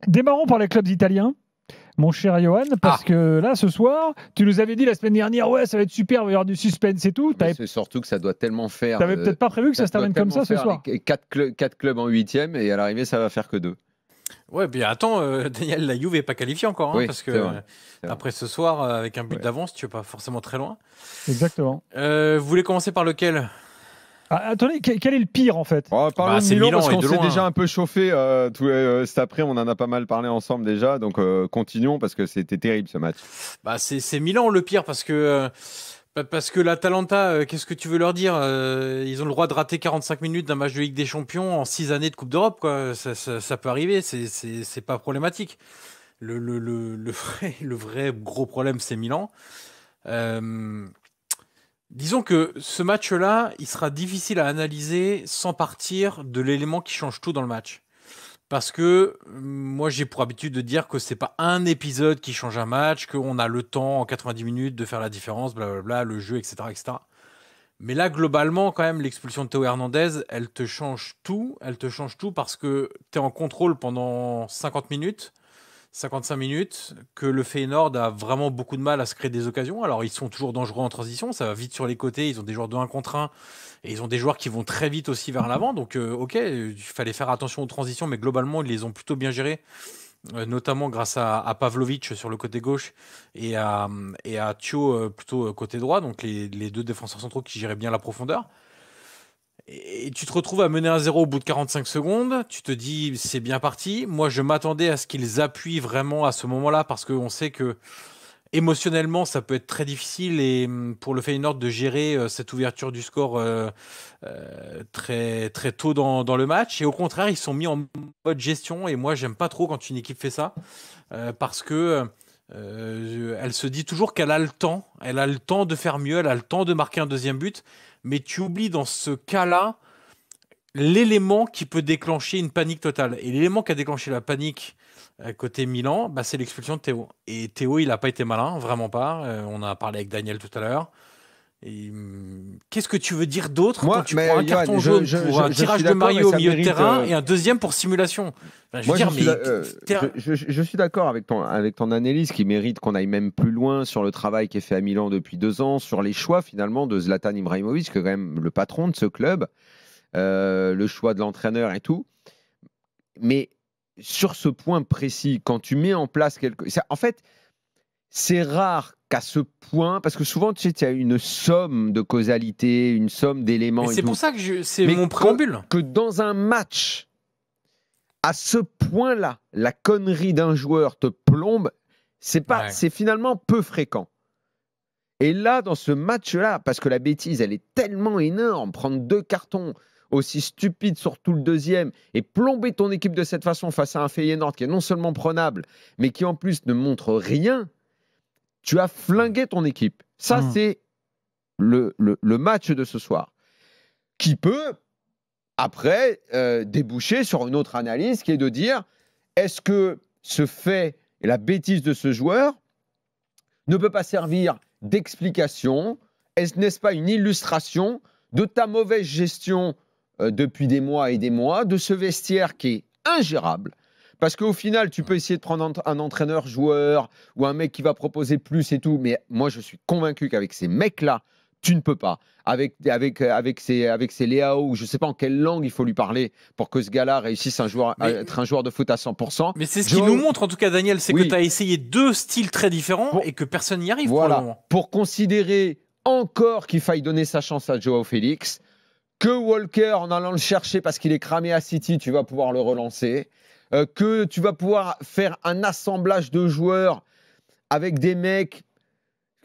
Démarrons par les clubs italiens, mon cher Johan, parce que là, ce soir, tu nous avais dit la semaine dernière, ouais, ça va être super, il va y avoir du suspense et tout. C'est surtout que ça doit tellement faire. T'avais peut-être pas prévu que ça se termine comme ça ce soir. 4 clubs en 8e et à l'arrivée, ça va faire que 2. Ouais, puis attends, Daniel, la Juve n'est pas qualifiée encore, hein, oui, parce que après ce soir, avec un but d'avance, tu n'es pas forcément très loin. Exactement. Vous voulez commencer par lequel? Attendez, quel est le pire en fait? Parlons de Milan parce qu'on s'est déjà un peu chauffé cet après, on en a pas mal parlé ensemble déjà, donc continuons parce que c'était terrible ce match. C'est Milan le pire parce que l'Atalanta, qu'est-ce que tu veux leur dire? Ils ont le droit de rater 45 minutes d'un match de Ligue des Champions en 6 années de Coupe d'Europe, quoi. Ça peut arriver, c'est pas problématique. Le vrai gros problème, c'est Milan. Disons que ce match-là, il sera difficile à analyser sans partir de l'élément qui change tout dans le match. Parce que moi, j'ai pour habitude de dire que c'est pas un épisode qui change un match, qu'on a le temps en 90 minutes de faire la différence, blablabla, le jeu, etc., etc. Mais là, globalement, quand même, l'expulsion de Théo Hernandez, elle te change tout. Elle te change tout parce que tu es en contrôle pendant 50 minutes. 55 minutes, que le Feyenoord a vraiment beaucoup de mal à se créer des occasions. Alors, ils sont toujours dangereux en transition, ça va vite sur les côtés, ils ont des joueurs de 1 contre 1, et ils ont des joueurs qui vont très vite aussi vers l'avant. Donc, ok, il fallait faire attention aux transitions, mais globalement, ils les ont plutôt bien gérées, notamment grâce à Pavlovic sur le côté gauche et à Thio plutôt côté droit, donc les deux défenseurs centraux qui géraient bien la profondeur. Et tu te retrouves à mener 1-0 au bout de 45 secondes. Tu te dis, c'est bien parti. Moi, je m'attendais à ce qu'ils appuient vraiment à ce moment-là parce qu'on sait que émotionnellement, ça peut être très difficile et pour le Feyenoord de gérer cette ouverture du score très, très tôt dans le match. Et au contraire, ils sont mis en mode gestion. Et moi, j'aime pas trop quand une équipe fait ça parce que elle se dit toujours qu'elle a le temps. Elle a le temps de faire mieux. Elle a le temps de marquer un deuxième but. Mais tu oublies dans ce cas-là l'élément qui peut déclencher une panique totale. Et l'élément qui a déclenché la panique côté Milan, c'est l'expulsion de Théo. Et Théo, il n'a pas été malin, vraiment pas. On a parlé avec Daniel tout à l'heure. Qu'est-ce que tu veux dire d'autre quand tu prends un carton jaune pour un tirage de Mario au milieu de terrain et un deuxième pour simulation? Je suis d'accord avec ton analyse qui mérite qu'on aille même plus loin sur le travail qui est fait à Milan depuis 2 ans, sur les choix finalement de Zlatan Ibrahimovic, qui est quand même le patron de ce club, le choix de l'entraîneur et tout. Mais sur ce point précis, quand tu mets en place en fait, c'est rare qu'à ce point, parce que souvent, tu sais, il y a une somme de causalité, une somme d'éléments. C'est pour ça que c'est mon préambule. Que dans un match, à ce point-là, la connerie d'un joueur te plombe, c'est finalement peu fréquent. Et là, dans ce match-là, parce que la bêtise, elle est tellement énorme, prendre 2 cartons aussi stupides sur tout le deuxième et plomber ton équipe de cette façon face à un Feyenoord qui est non seulement prenable, mais qui en plus ne montre rien, tu as flingué ton équipe. Ça, c'est le match de ce soir. Qui peut, après, déboucher sur une autre analyse qui est de dire, est-ce que ce fait et la bêtise de ce joueur ne peut pas servir d'explication? N'est-ce pas une illustration de ta mauvaise gestion depuis des mois et des mois, de ce vestiaire qui est ingérable? Parce qu'au final, tu peux essayer de prendre un entraîneur-joueur ou un mec qui va proposer plus et tout. Mais moi, je suis convaincu qu'avec ces mecs-là, tu ne peux pas. Avec ces Léao, je ne sais pas en quelle langue il faut lui parler pour que ce gars-là réussisse à être un joueur de foot à 100%. Mais c'est ce qui nous montre, en tout cas, Daniel, c'est que tu as essayé 2 styles très différents et que personne n'y arrive pour le moment. Pour considérer encore qu'il faille donner sa chance à Joao Félix, que Walker, en allant le chercher parce qu'il est cramé à City, tu vas pouvoir le relancer. Que tu vas pouvoir faire un assemblage de joueurs avec des mecs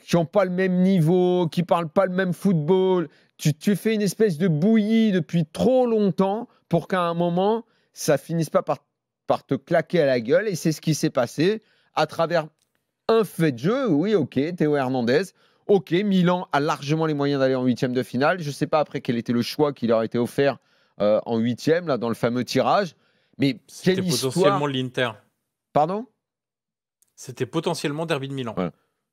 qui n'ont pas le même niveau, qui ne parlent pas le même football. Tu fais une espèce de bouillie depuis trop longtemps pour qu'à un moment, ça finisse pas par te claquer à la gueule. Et c'est ce qui s'est passé à travers un fait de jeu. Oui, ok, Théo Hernandez. Ok, Milan a largement les moyens d'aller en 8e de finale. Je ne sais pas après quel était le choix qui leur a été offert en 8e, là, dans le fameux tirage. Mais c'était potentiellement l'Inter. Pardon? C'était potentiellement derby de Milan. Voilà.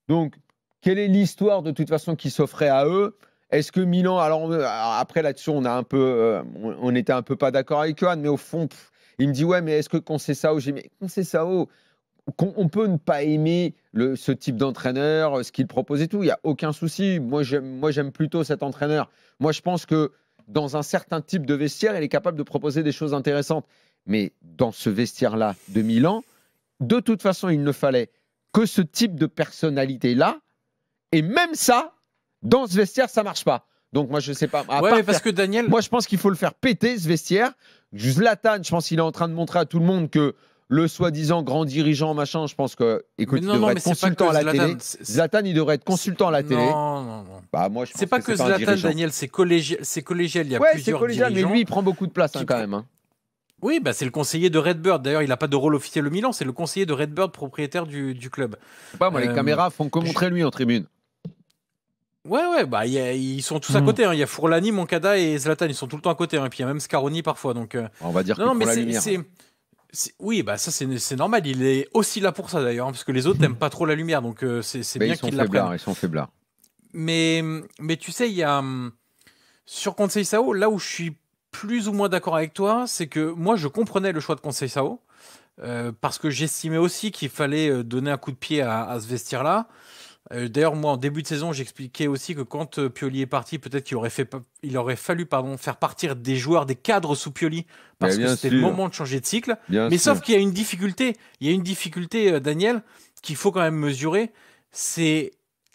Donc, quelle est l'histoire de toute façon qui s'offrait à eux? Est-ce que Milan... Alors, après, là-dessus, on était un peu pas d'accord avec Johan, mais au fond, Il me dit ouais, mais est-ce que Conceição, j'ai mis Conceição, on peut ne pas aimer ce type d'entraîneur, ce qu'il propose et tout, il n'y a aucun souci. Moi, j'aime plutôt cet entraîneur. Moi, je pense que dans un certain type de vestiaire, il est capable de proposer des choses intéressantes. Mais dans ce vestiaire-là de Milan, de toute façon, il ne fallait que ce type de personnalité-là. Et même ça, dans ce vestiaire, ça ne marche pas. Donc moi, je ne sais pas. Parce que Daniel... Moi, je pense qu'il faut le faire péter, ce vestiaire. Zlatan, je pense qu'il est en train de montrer à tout le monde que le soi-disant grand dirigeant, machin, je pense que, écoute, il devrait être consultant à la télé. Zlatan, il devrait être consultant à la télé. Non. Bah, moi, c'est pas que Zlatan, Daniel, c'est collégial. Il y a plusieurs dirigeants. Mais lui, il prend beaucoup de place quand même. Oui, c'est le conseiller de Redbird. D'ailleurs, il n'a pas de rôle officiel au Milan. C'est le conseiller de Redbird, propriétaire du club. Je sais pas, moi, les caméras font que montrer lui en tribune. Ouais, ils sont tous à côté. Il y a Fourlani, Moncada et Zlatan. Ils sont tout le temps à côté. Et puis il y a même Scaroni parfois. Donc, on va dire que pour la lumière. Oui, ça c'est normal. Il est aussi là pour ça d'ailleurs, parce que les autres n'aiment pas trop la lumière. Donc c'est bien qu'ils l'apprennent. Ils sont faiblards. Mais tu sais, il y a sur Conceição, là où je suis plus ou moins d'accord avec toi, c'est que moi je comprenais le choix de Conceição parce que j'estimais aussi qu'il fallait donner un coup de pied à ce vestiaire-là. D'ailleurs, moi, en début de saison, j'expliquais aussi que quand Pioli est parti, peut-être qu'il aurait fallu faire partir des joueurs, des cadres sous Pioli, parce que c'était le moment de changer de cycle. Sauf qu'il y a une difficulté. Il y a une difficulté, Daniel, qu'il faut quand même mesurer. C'est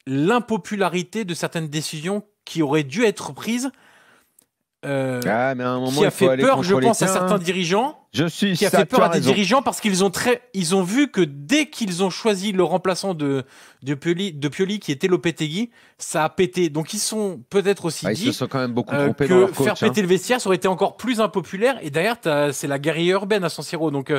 l'impopularité de certaines décisions qui auraient dû être prises. Mais à un moment, qui a fait peur, je pense, à certains dirigeants. Qui a fait peur à des dirigeants parce qu'ils ont vu que dès qu'ils ont choisi le remplaçant de Pioli, qui était Lopetegui, ça a pété. Donc ils sont peut-être aussi dit ils se sont quand même beaucoup trompés que dans leur coach, faire péter le vestiaire, ça aurait été encore plus impopulaire. Et derrière, c'est la guérilla urbaine à San Siro. Donc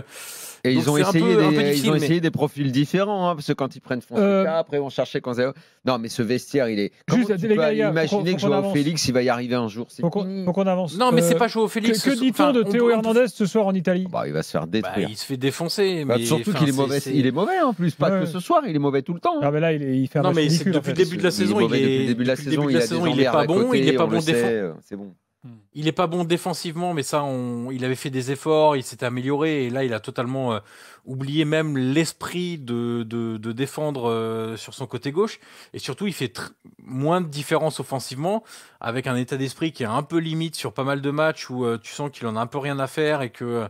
ils ont essayé des profils différents, parce que quand ils prennent Fonseca, après ils vont chercher Conceição. Non, mais ce vestiaire, il est. Comment tu peux imaginer que Joao Félix, il va y arriver un jour? Faut qu'on avance. Non, mais c'est pas Joao Félix. Que dit-on de Théo Hernandez ce soir en Italie? Il va se faire détruire. Il se fait défoncer. Surtout qu'il est mauvais. Il est mauvais en plus, pas que ce soir, il est mauvais tout le temps. Ah, mais là, il fait un match ridicule. Depuis le début de la saison, il est pas bon. Il est pas bon défensivement. C'est bon. Il n'est pas bon défensivement, mais ça, il avait fait des efforts, il s'était amélioré, et là, il a totalement oublié même l'esprit de défendre sur son côté gauche. Et surtout, il fait moins de différence offensivement, avec un état d'esprit qui est un peu limite sur pas mal de matchs où tu sens qu'il en a un peu rien à faire et que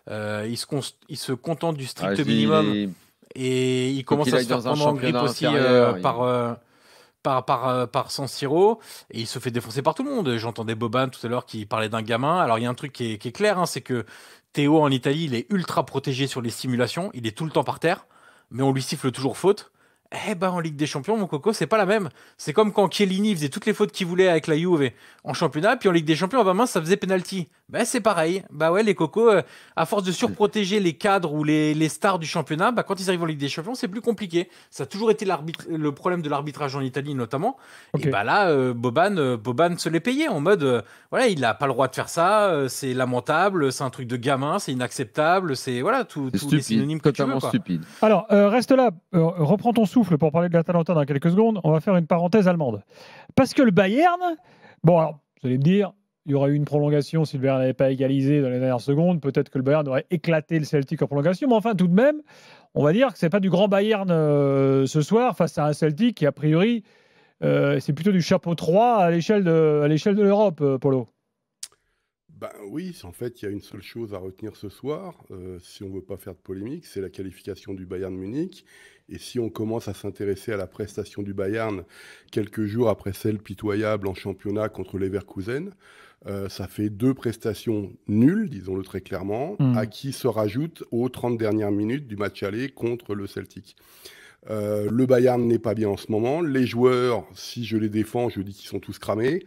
il se contente du strict minimum. Et il commence à se faire prendre en grippe aussi par San Siro, et il se fait défoncer par tout le monde. J'entendais Boban tout à l'heure qui parlait d'un gamin. Alors il y a un truc qui est clair, c'est que Théo en Italie, il est ultra protégé sur les simulations, il est tout le temps par terre, mais on lui siffle toujours faute. En Ligue des Champions, mon coco, c'est pas la même. C'est comme quand Chiellini faisait toutes les fautes qu'il voulait avec la Juve en championnat, puis en Ligue des Champions, ça faisait penalty. C'est pareil. Les cocos, à force de surprotéger les cadres ou les stars du championnat, quand ils arrivent en Ligue des Champions, c'est plus compliqué. Ça a toujours été le problème de l'arbitrage en Italie, notamment. Okay. Et là, Boban se l'est payé en mode, il n'a pas le droit de faire ça, c'est lamentable, c'est un truc de gamin, c'est inacceptable, c'est tous les synonymes que tu veux. Stupide. Alors, reste là, reprends ton souffle pour parler de l'Atalanta dans quelques secondes. On va faire une parenthèse allemande. Parce que le Bayern, alors, vous allez me dire, il y aurait eu une prolongation si le Bayern n'avait pas égalisé dans les dernières secondes. Peut-être que le Bayern aurait éclaté le Celtic en prolongation. Mais enfin, tout de même, on va dire que ce n'est pas du grand Bayern ce soir face à un Celtic qui, a priori, c'est plutôt du chapeau 3 à l'échelle de l'Europe, Polo. Oui, en fait, il y a une seule chose à retenir ce soir, si on ne veut pas faire de polémique, c'est la qualification du Bayern Munich. Et si on commence à s'intéresser à la prestation du Bayern quelques jours après celle pitoyable en championnat contre Leverkusen, ça fait 2 prestations nulles, disons-le très clairement, à qui se rajoute aux 30 dernières minutes du match aller contre le Celtic. Le Bayern n'est pas bien en ce moment. Les joueurs, si je les défends, je dis qu'ils sont tous cramés.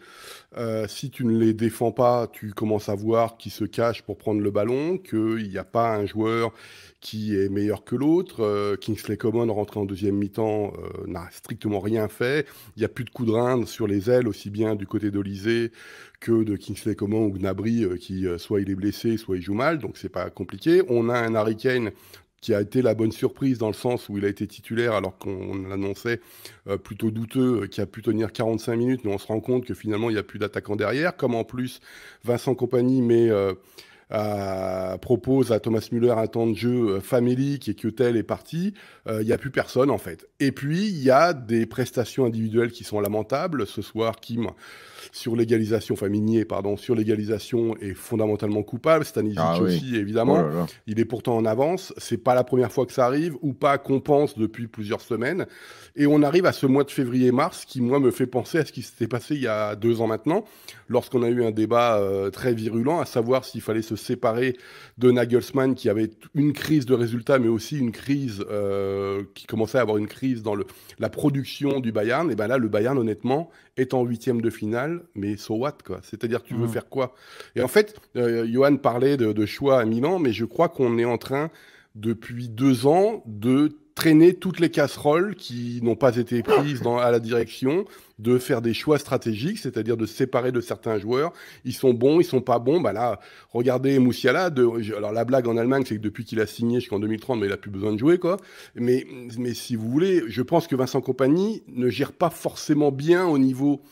Si tu ne les défends pas, tu commences à voir qu'ils se cachent pour prendre le ballon, qu'il n'y a pas un joueur qui est meilleur que l'autre. Kingsley Coman, rentré en deuxième mi-temps, n'a strictement rien fait. Il n'y a plus de coup de rein sur les ailes, aussi bien du côté d'Olysée que de Kingsley Coman ou Gnabry, qui soit il est blessé, soit il joue mal, donc c'est pas compliqué. On a un Harry Kane qui a été la bonne surprise dans le sens où il a été titulaire alors qu'on l'annonçait plutôt douteux, qui a pu tenir 45 minutes, mais on se rend compte que finalement il n'y a plus d'attaquant derrière, comme en plus Vincent Kompany met propose à Thomas Müller un temps de jeu famélique et que tel est parti, il n'y a plus personne en fait. Et puis il y a des prestations individuelles qui sont lamentables. Ce soir, Kim, sur l'égalisation, enfin Minier, pardon, sur l'égalisation est fondamentalement coupable. Stanisic aussi, évidemment. Oh là là. Il est pourtant en avance. C'est pas la première fois que ça arrive, ou pas qu'on pense depuis plusieurs semaines. Et on arrive à ce mois de février-mars qui, moi, me fait penser à ce qui s'était passé il y a 2 ans maintenant, lorsqu'on a eu un débat très virulent, à savoir s'il fallait se séparer de Nagelsmann, qui avait une crise de résultats, mais aussi une crise qui commençait à avoir une crise dans la production du Bayern. Et ben là, le Bayern, honnêtement, est en 8e de finale, mais so what, quoi. C'est-à-dire, tu veux faire quoi? Et en fait, Johan parlait de choix à Milan, mais je crois qu'on est en train, depuis 2 ans, de traîner toutes les casseroles qui n'ont pas été prises à la direction, de faire des choix stratégiques, c'est-à-dire de se séparer de certains joueurs. Ils sont bons, ils sont pas bons. Bah là, regardez Musiala. Alors la blague en Allemagne, c'est que depuis qu'il a signé jusqu'en 2030, mais il a plus besoin de jouer, quoi. Mais si vous voulez, je pense que Vincent Kompany ne gère pas forcément bien au niveau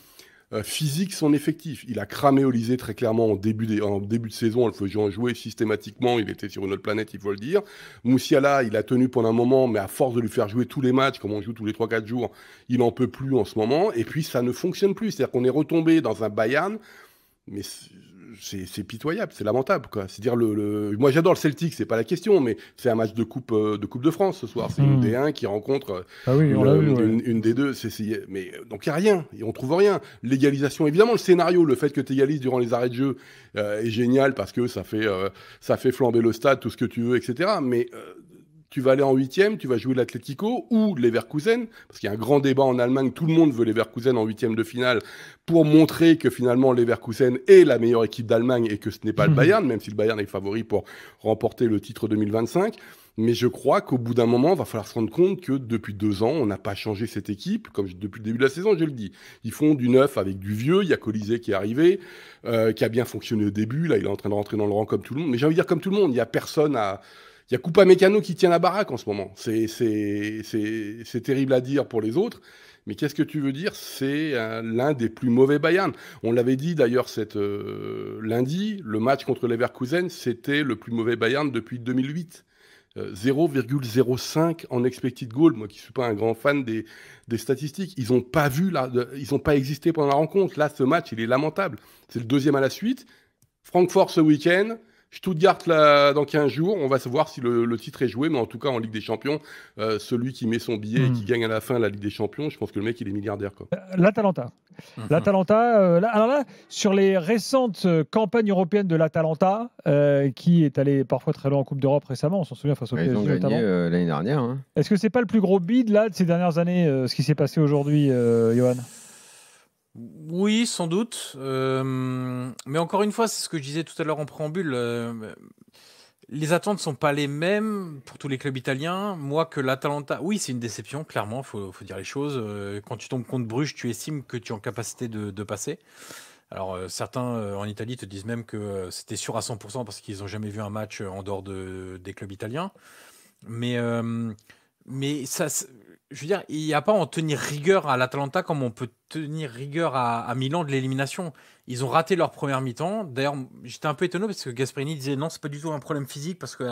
physique son effectif. Il a cramé Olysée très clairement en début de saison en le faisant jouer systématiquement. Il était sur une autre planète, il faut le dire. Musiala, il a tenu pendant un moment, mais à force de lui faire jouer tous les matchs, comme on joue tous les 3-4 jours, il n'en peut plus en ce moment. Et puis ça ne fonctionne plus. C'est-à-dire qu'on est retombé dans un Bayern, mais c'est pitoyable, c'est lamentable, quoi. C'est-à-dire moi j'adore le Celtic, c'est pas la question, mais c'est un match de coupe de France ce soir. C'est une D1 qui rencontre une D2. Mais donc il y a rien, et on trouve rien. L'égalisation, évidemment, le scénario, le fait que tu égalises durant les arrêts de jeu est génial parce que ça fait flamber le stade, tout ce que tu veux, etc. Mais tu vas aller en 8e, tu vas jouer l'Atlético ou Leverkusen, parce qu'il y a un grand débat en Allemagne, tout le monde veut Leverkusen en 8e de finale pour montrer que finalement Leverkusen est la meilleure équipe d'Allemagne et que ce n'est pas le Bayern, même si le Bayern est favori pour remporter le titre 2025. Mais je crois qu'au bout d'un moment, il va falloir se rendre compte que depuis 2 ans, on n'a pas changé cette équipe. Comme depuis le début de la saison, je le dis. Ils font du neuf avec du vieux. Il y a Colisée qui est arrivé, qui a bien fonctionné au début. Là, il est en train de rentrer dans le rang comme tout le monde. Mais j'ai envie de dire comme tout le monde, il n'y a personne à... Il y a Coupa Mécano qui tient la baraque en ce moment. C'est terrible à dire pour les autres. Mais qu'est-ce que tu veux dire? C'est l'un des plus mauvais Bayern. On l'avait dit d'ailleurs lundi, le match contre Leverkusen, c'était le plus mauvais Bayern depuis 2008. 0,05 en expected goal. Moi qui ne suis pas un grand fan des statistiques, ils n'ont pas ils n'ont pas existé pendant la rencontre. Là, ce match, il est lamentable. C'est le 2e à la suite. Francfort ce week-end. Stuttgart là, dans 15 jours, on va savoir si le titre est joué, mais en tout cas en Ligue des Champions, celui qui met son billet et qui gagne à la fin la Ligue des Champions, je pense que le mec il est milliardaire, quoi. L'Atalanta. Alors là, sur les récentes campagnes européennes de l'Atalanta, qui est allé parfois très loin en Coupe d'Europe récemment, on s'en souvient face au PSG notamment. Ils ont gagné l'année dernière. Hein. Est-ce que c'est pas le plus gros bid là de ces dernières années, ce qui s'est passé aujourd'hui, Johan? Oui, sans doute. Mais encore une fois, c'est ce que je disais tout à l'heure en préambule. Les attentes ne sont pas les mêmes pour tous les clubs italiens. Moi, que l'Atalanta... Oui, c'est une déception, clairement, faut dire les choses. Quand tu tombes contre Bruges, tu estimes que tu es en capacité de passer. Alors, certains en Italie te disent même que c'était sûr à 100% parce qu'ils n'ont jamais vu un match en dehors des clubs italiens. Mais ça... Je veux dire, il n'y a pas à en tenir rigueur à l'Atalanta comme on peut tenir rigueur à Milan de l'élimination. Ils ont raté leur première mi-temps. D'ailleurs, j'étais un peu étonné parce que Gasperini disait non, c'est pas du tout un problème physique parce que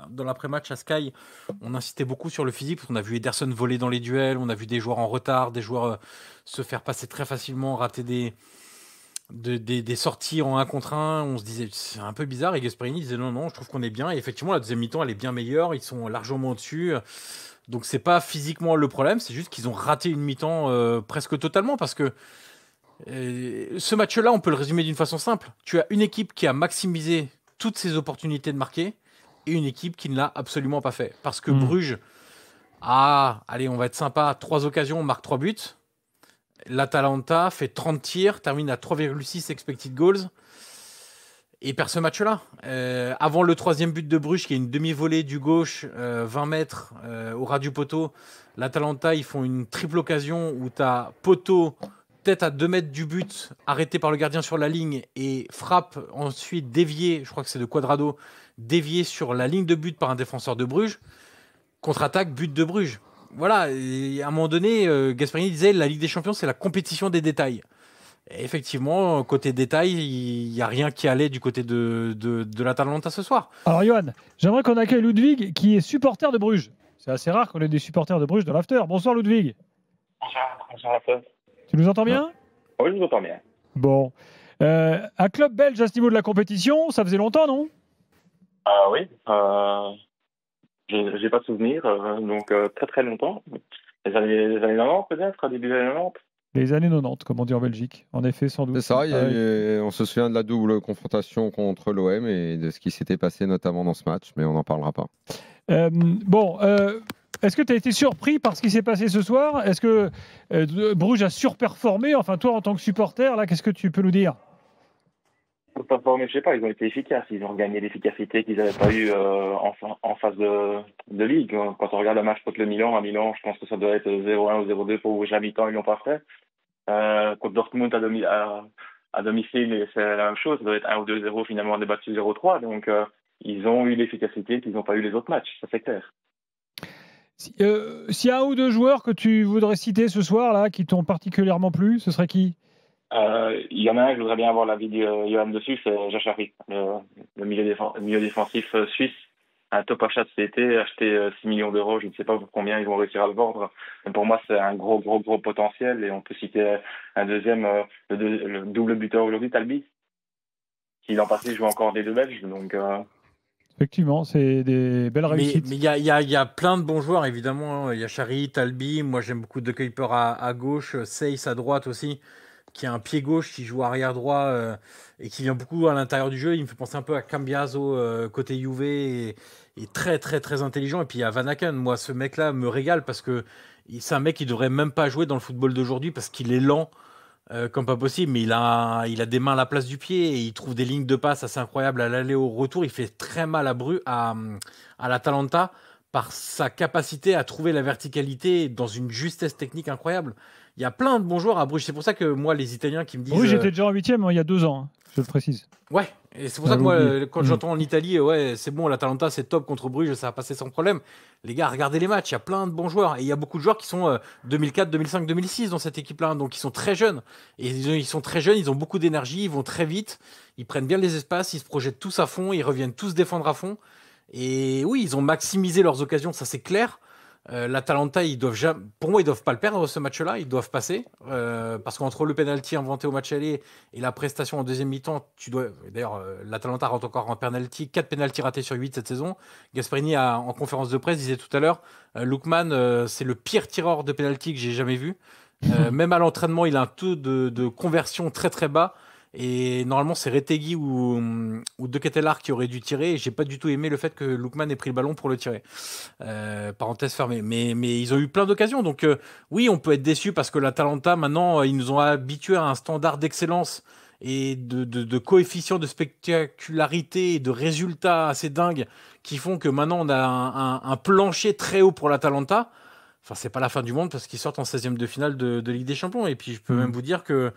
dans l'après-match à Sky, on insistait beaucoup sur le physique parce qu'on a vu Ederson voler dans les duels, on a vu des joueurs en retard, des joueurs se faire passer très facilement, rater des sorties en 1 contre 1. On se disait c'est un peu bizarre et Gasperini disait non, je trouve qu'on est bien. Et effectivement, la deuxième mi-temps, elle est bien meilleure. Ils sont largement au-dessus. Donc c'est pas physiquement le problème, c'est juste qu'ils ont raté une mi-temps presque totalement parce que ce match-là, on peut le résumer d'une façon simple. Tu as une équipe qui a maximisé toutes ses opportunités de marquer et une équipe qui ne l'a absolument pas fait. Parce que Bruges allez, on va être sympa, 3 occasions, on marque 3 buts. L'Atalanta fait 30 tirs, termine à 3,6 expected goals. Et perd ce match-là. Avant le 3e but de Bruges, qui est une demi-volée du gauche, 20 mètres au ras du poteau, l'Atalanta, ils font une triple occasion où tu as poteau, tête à 2 mètres du but, arrêté par le gardien sur la ligne, et frappe ensuite déviée, je crois que c'est de Quadrado, déviée sur la ligne de but par un défenseur de Bruges. Contre-attaque, but de Bruges. Voilà, et à un moment donné, Gasperini disait la Ligue des Champions, c'est la compétition des détails. Et effectivement, côté détail, il n'y a rien qui allait du côté de l'Atalanta ce soir. Alors, Johan, j'aimerais qu'on accueille Ludwig, qui est supporter de Bruges. C'est assez rare qu'on ait des supporters de Bruges dans l'after. Bonsoir, Ludwig. Bonsoir à tous. Tu nous entends bien? Oui, je vous entends bien. Bon. Un club belge à ce niveau de la compétition, ça faisait longtemps, non? Ah oui, j'ai pas de souvenir, donc très très longtemps. Les années 90 peut-être, début des années 90. Les années 90, comme on dit en Belgique. En effet, sans doute. C'est ça, on se souvient de la double confrontation contre l'OM et de ce qui s'était passé notamment dans ce match, mais on n'en parlera pas. Est-ce que tu as été surpris par ce qui s'est passé ce soir? Est-ce que Bruges a surperformé? Enfin, toi, en tant que supporter, là, qu'est-ce que tu peux nous dire? Performer, je sais pas, ils ont été efficaces, ils ont regagné l'efficacité qu'ils n'avaient pas eu en phase de ligue. Quand on regarde le match contre le Milan, à Milan, je pense que ça doit être 0-1 ou 0-2 pour Bruges à mi-temps, ils l'ont pas fait. Contre Dortmund à domicile, c'est la même chose, ça doit être 1 ou 2-0, finalement on a débattu 0-3. Donc ils ont eu l'efficacité qu'ils n'ont pas eu les autres matchs, ça c'est clair. S'il y a un ou deux joueurs que tu voudrais citer ce soir, là, qui t'ont particulièrement plu, ce serait qui? Il y en a un, je voudrais bien avoir l'avis de Johan dessus, c'est Jachari, le milieu défensif suisse. Un top achat de cet été, acheté 6 millions d'euros, je ne sais pas pour combien ils vont réussir à le vendre. Mais pour moi, c'est un gros potentiel. Et on peut citer un deuxième, le double buteur aujourd'hui, Talbi, qui l'an passé joue encore des deux Belges. Donc, Effectivement, c'est des belles réussites. Mais il y a plein de bons joueurs, évidemment. Il y a Chari, Talbi. Moi, j'aime beaucoup De Kuiper à gauche, Seyss à droite aussi, qui a un pied gauche, qui joue arrière droit et qui vient beaucoup à l'intérieur du jeu. Il me fait penser un peu à Cambiaso côté Juve et très très très intelligent. Et puis il y a Van Aken. Moi, ce mec-là me régale parce que c'est un mec qui devrait même pas jouer dans le football d'aujourd'hui parce qu'il est lent comme pas possible, mais il a des mains à la place du pied et il trouve des lignes de passe assez incroyables à l'aller au retour. Il fait très mal à l'Atalanta par sa capacité à trouver la verticalité dans une justesse technique incroyable. Il y a plein de bons joueurs à Bruges. C'est pour ça que moi, les Italiens qui me disent... Oui, j'étais déjà en 8e il y a 2 ans, hein, je le précise. Ouais, et c'est pour ça que moi, quand j'entends en Italie, ouais, c'est bon, l'Atalanta, c'est top contre Bruges, ça va passer sans problème. Les gars, regardez les matchs, il y a plein de bons joueurs. Et il y a beaucoup de joueurs qui sont 2004, 2005, 2006 dans cette équipe-là, donc ils sont très jeunes. Et ils sont très jeunes, ils ont beaucoup d'énergie, ils vont très vite, ils prennent bien les espaces, ils se projettent tous à fond, ils reviennent tous défendre à fond. Et oui, ils ont maximisé leurs occasions, ça c'est clair. L'Atalanta, pour moi, ils doivent pas le perdre ce match-là, ils doivent passer parce qu'entre le penalty inventé au match aller et la prestation en deuxième mi-temps, d'ailleurs, l'Atalanta rentre encore en penalty, 4 penalty ratés sur 8 cette saison. Gasperini en conférence de presse disait tout à l'heure, Lookman, c'est le pire tireur de penalty que j'ai jamais vu. Même à l'entraînement, il a un taux de conversion très très bas. Et normalement, c'est Retegui ou De Ketelaere qui aurait dû tirer. Et j'ai pas du tout aimé le fait que Lookman ait pris le ballon pour le tirer. Parenthèse fermée. Mais ils ont eu plein d'occasions. Donc oui, on peut être déçu parce que l'Atalanta, maintenant, ils nous ont habitués à un standard d'excellence et de coefficient de spectacularité et de résultats assez dingues qui font que maintenant, on a un plancher très haut pour l'Atalanta. Enfin, c'est pas la fin du monde parce qu'ils sortent en 16e de finale de Ligue des Champions. Et puis, je peux même vous dire que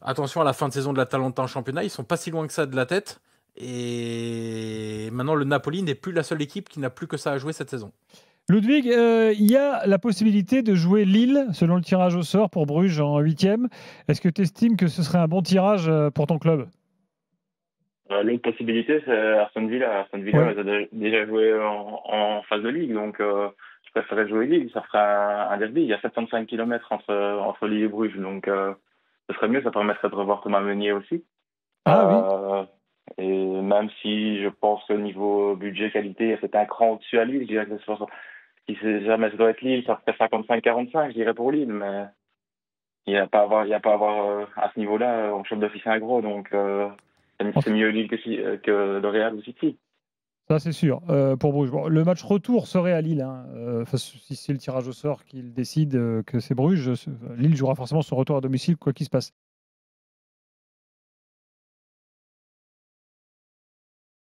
attention à la fin de saison de l'Atalanta en championnat, ils sont pas si loin que ça de la tête. Et maintenant, le Napoli n'est plus la seule équipe qui n'a plus que ça à jouer cette saison. Ludwig, il y a la possibilité de jouer Lille selon le tirage au sort pour Bruges en 8e. Est-ce que tu estimes que ce serait un bon tirage pour ton club? L'autre possibilité, c'est Aston Villa. Aston Villa a déjà joué en phase de ligue, donc je préférerais jouer Lille. Ça ferait un derby. Il y a 75 km entre Lille et Bruges, donc ce serait mieux. Ça permettrait de revoir Thomas Meunier aussi. Ah oui. Et même si je pense que niveau budget qualité, c'est un cran au-dessus à Lille, je dirais que si jamais ça doit être Lille, ça ferait 55-45, je dirais pour Lille, mais il n'y a pas à avoir à ce niveau-là, on chope d'office un gros, donc c'est mieux Lille que le Real ou City. Ça, c'est sûr, pour Bruges. Bon, le match retour serait à Lille. Hein. Si c'est le tirage au sort qu'il décide que c'est Bruges, Lille jouera forcément son retour à domicile, quoi qu'il se passe.